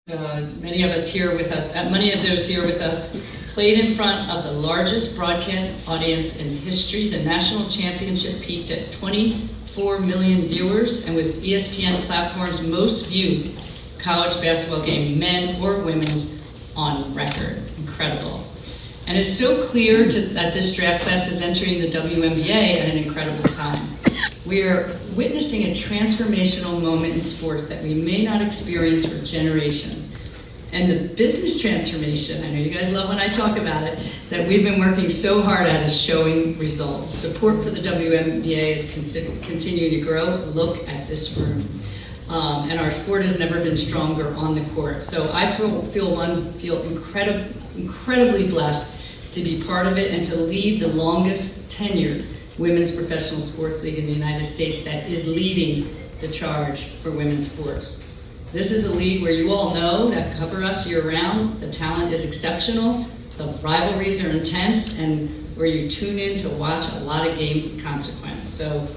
Many of those here with us, played in front of the largest broadcast audience in history. The national championship peaked at 24 million viewers and was ESPN platform's most viewed college basketball game, men or women's, on record. Incredible. And it's so clear that this draft class is entering the WNBA at an incredible time. We are witnessing a transformational moment in sports that we may not experience for generations. And the business transformation, I know you guys love when I talk about it, that we've been working so hard at is showing results. Support for the WNBA is continuing to grow. Look at this room. And our sport has never been stronger on the court. So I feel incredibly blessed to be part of it and to lead the longest tenured women's professional sports league in the United States that is leading the charge for women's sports. This is a league where you all know that cover us year-round. The talent is exceptional, the rivalries are intense, and where you tune in to watch a lot of games of consequence. So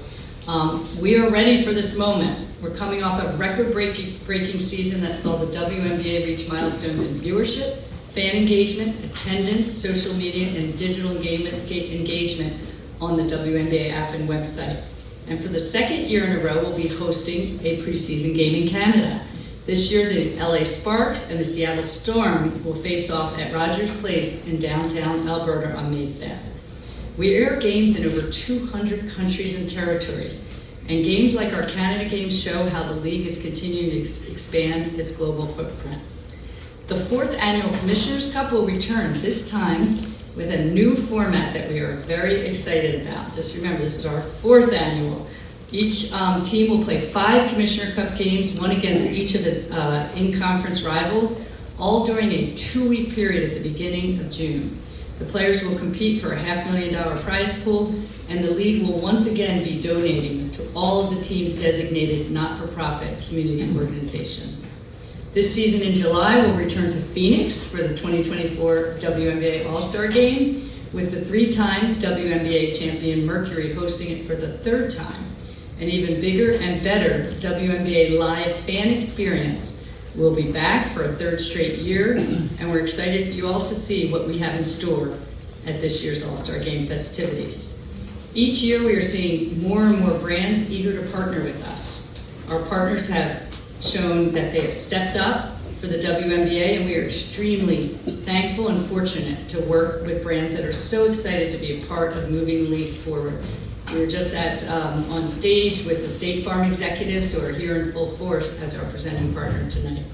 we are ready for this moment. We're coming off a record-breaking season that saw the WNBA reach milestones in viewership, fan engagement, attendance, social media, and digital engagement on the WNBA app and website. And for the second year in a row, we'll be hosting a preseason game in Canada. This year, the LA Sparks and the Seattle Storm will face off at Rogers Place in downtown Alberta on May 5th. We air games in over 200 countries and territories, and games like our Canada games show how the league is continuing to expand its global footprint. The 4th annual Commissioner's Cup will return, this time with a new format that we are very excited about. Just remember, this is our 4th annual. Each team will play 5 Commissioner Cup games, one against each of its in-conference rivals, all during a 2-week period at the beginning of June. The players will compete for a $500,000 prize pool, and the league will once again be donating to all of the team's designated not-for-profit community organizations. This season in July, we'll return to Phoenix for the 2024 WNBA All-Star Game, with the 3-time WNBA champion Mercury hosting it for the 3rd time. An even bigger and better WNBA live fan experience will be back for a 3rd straight year, and we're excited for you all to see what we have in store at this year's All-Star Game festivities. Each year we are seeing more and more brands eager to partner with us. Our partners have shown that they have stepped up for the WNBA, and we are extremely thankful and fortunate to work with brands that are so excited to be a part of moving the league forward. We were just on stage with the State Farm executives who are here in full force as our presenting partner tonight.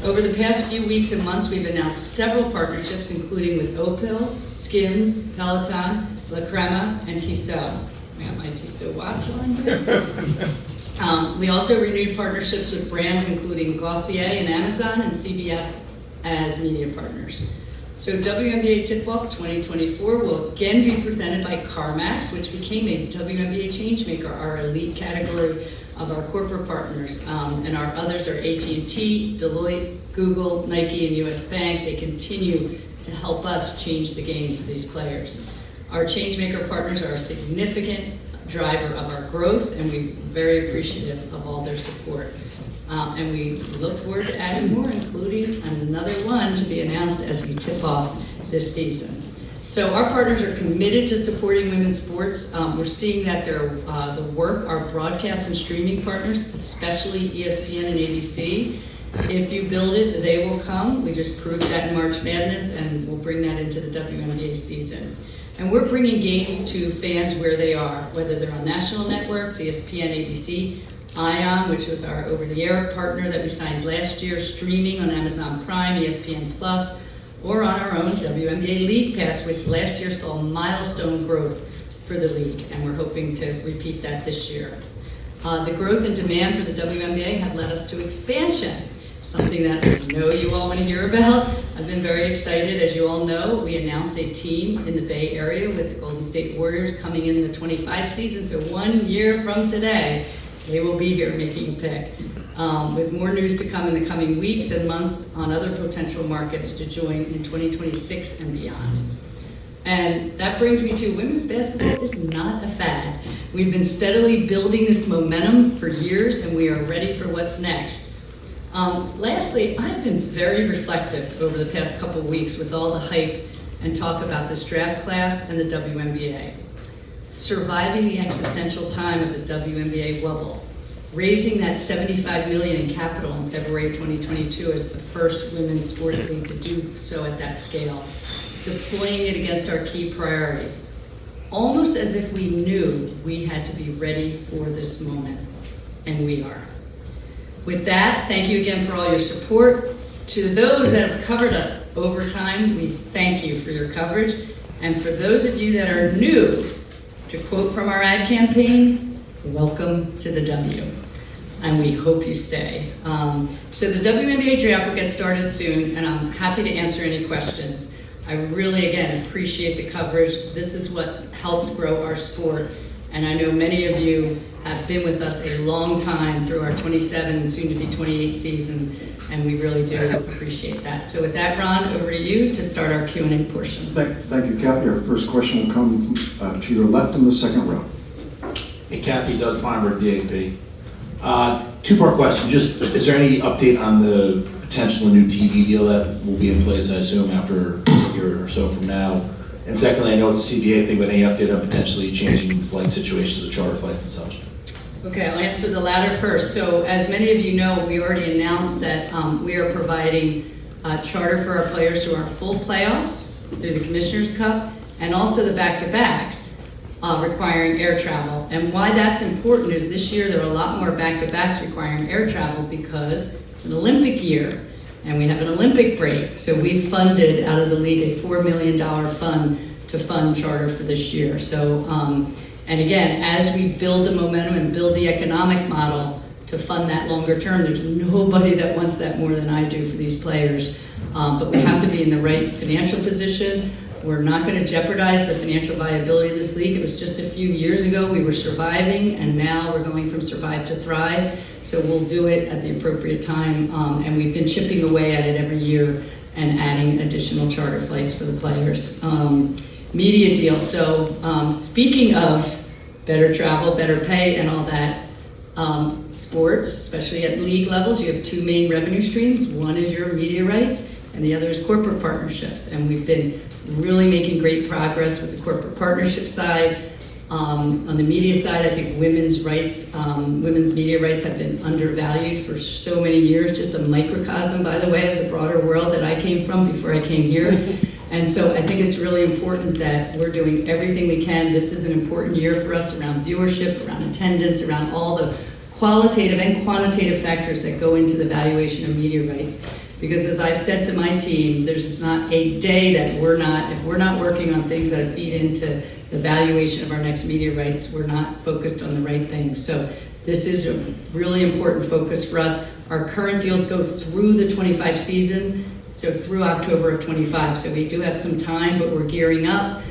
Over the past few weeks and months, we've announced several partnerships, including with Opel, Skims, Peloton, La Crema, and Tissot. I got my Tissot watch on here. We also renewed partnerships with brands including Glossier and Amazon and CBS as media partners. So WNBA Tip-Off 2024 will again be presented by CarMax, which became a WNBA Changemaker, our elite category of our corporate partners. And our others are AT&T, Deloitte, Google, Nike, and US Bank. They continue to help us change the game for these players. Our Changemaker partners are a significant driver of our growth, and we're very appreciative of all their support. And we look forward to adding more, including another one to be announced as we tip off this season. So our partners are committed to supporting women's sports. We're seeing that the work, our broadcast and streaming partners, especially ESPN and ABC, if you build it, they will come. We just proved that in March Madness, and we'll bring that into the WNBA season. And we're bringing games to fans where they are, whether they're on national networks, ESPN, ABC, ION, which was our over-the-air partner that we signed last year, streaming on Amazon Prime, ESPN Plus, or on our own WNBA League Pass, which last year saw milestone growth for the league, and we're hoping to repeat that this year. The growth and demand for the WNBA have led us to expansion, something that I know you all want to hear about. I've been very excited. As you all know, we announced a team in the Bay Area with the Golden State Warriors coming in the 25 season, so 1 year from today, they will be here making a pick, with more news to come in the coming weeks and months on other potential markets to join in 2026 and beyond. And that brings me to women's basketball is not a fad. We've been steadily building this momentum for years, and we are ready for what's next. Lastly, I've been very reflective over the past couple of weeks with all the hype and talk about this draft class and the WNBA. Surviving the existential time of the WNBA bubble, raising that $75 million in capital in February 2022 as the first women's sports league to do so at that scale, deploying it against our key priorities, almost as if we knew we had to be ready for this moment, and we are. With that, thank you again for all your support. To those that have covered us over time, we thank you for your coverage. And for those of you that are new, to quote from our ad campaign, welcome to the W. And we hope you stay. So the WNBA draft will get started soon, and I'm happy to answer any questions. I really, again, appreciate the coverage. This is what helps grow our sport. And I know many of you have been with us a long time through our 27 and soon to be 28 season, and we really do appreciate that. So with that, Ron, over to you to start our Q&A portion. Thank you, Kathy. Our first question will come to your left in the second row. Hey, Kathy, Doug Feinberg, DAP. Two-part question. Just, is there any update on the potential new TV deal that will be in place, I assume, after a year or so from now? And secondly, I know it's a CBA thing, but any update on potentially changing flight situations with charter flights and such? Okay, I'll answer the latter first. So as many of you know, we already announced that we are providing charter for our players through our full playoffs, through the Commissioner's Cup, and also the back-to-backs requiring air travel. And why that's important is this year there are a lot more back-to-backs requiring air travel because it's an Olympic year and we have an Olympic break. So we funded out of the league a $4 million fund to fund charter for this year. So, and again, as we build the momentum and build the economic model to fund that longer term, there's nobody that wants that more than I do for these players. But we have to be in the right financial position. We're not going to jeopardize the financial viability of this league. It was just a few years ago we were surviving, and now we're going from survive to thrive. So we'll do it at the appropriate time, and we've been chipping away at it every year and adding additional charter flights for the players. Media deal. So speaking of better travel, better pay, and all that, sports, especially at league levels, you have two main revenue streams. One is your media rights, and the other is corporate partnerships. And we've been really making great progress with the corporate partnership side. On the media side, I think women's rights, women's media rights have been undervalued for so many years, just a microcosm, by the way, of the broader world that I came from before I came here. And so I think it's really important that we're doing everything we can. This is an important year for us around viewership, around attendance, around all the qualitative and quantitative factors that go into the valuation of media rights. Because as I've said to my team, there's not a day that if we're not working on things that feed into the valuation of our next media rights, we're not focused on the right things. So this is a really important focus for us. Our current deals go through the 25 season, so through October of 25. So we do have some time, but we're gearing up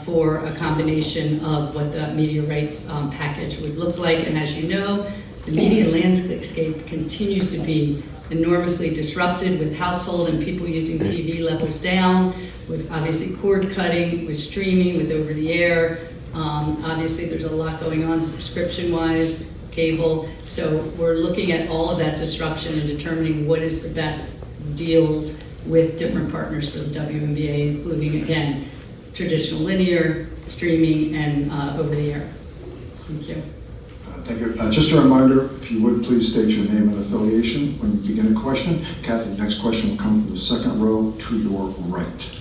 for a combination of what the media rights package would look like. And as you know, the media landscape continues to be enormously disrupted with household and people using TV levels down, with obviously cord cutting, with streaming, with over the air. Obviously there's a lot going on subscription-wise, cable. So we're looking at all of that disruption and determining what is the best deals with different partners for the WNBA, including, again, traditional linear, streaming, and over the air. Thank you. Thank you. Just a reminder, if you would please state your name and affiliation when you begin a question. Kathy, the next question will come from the second row to your right.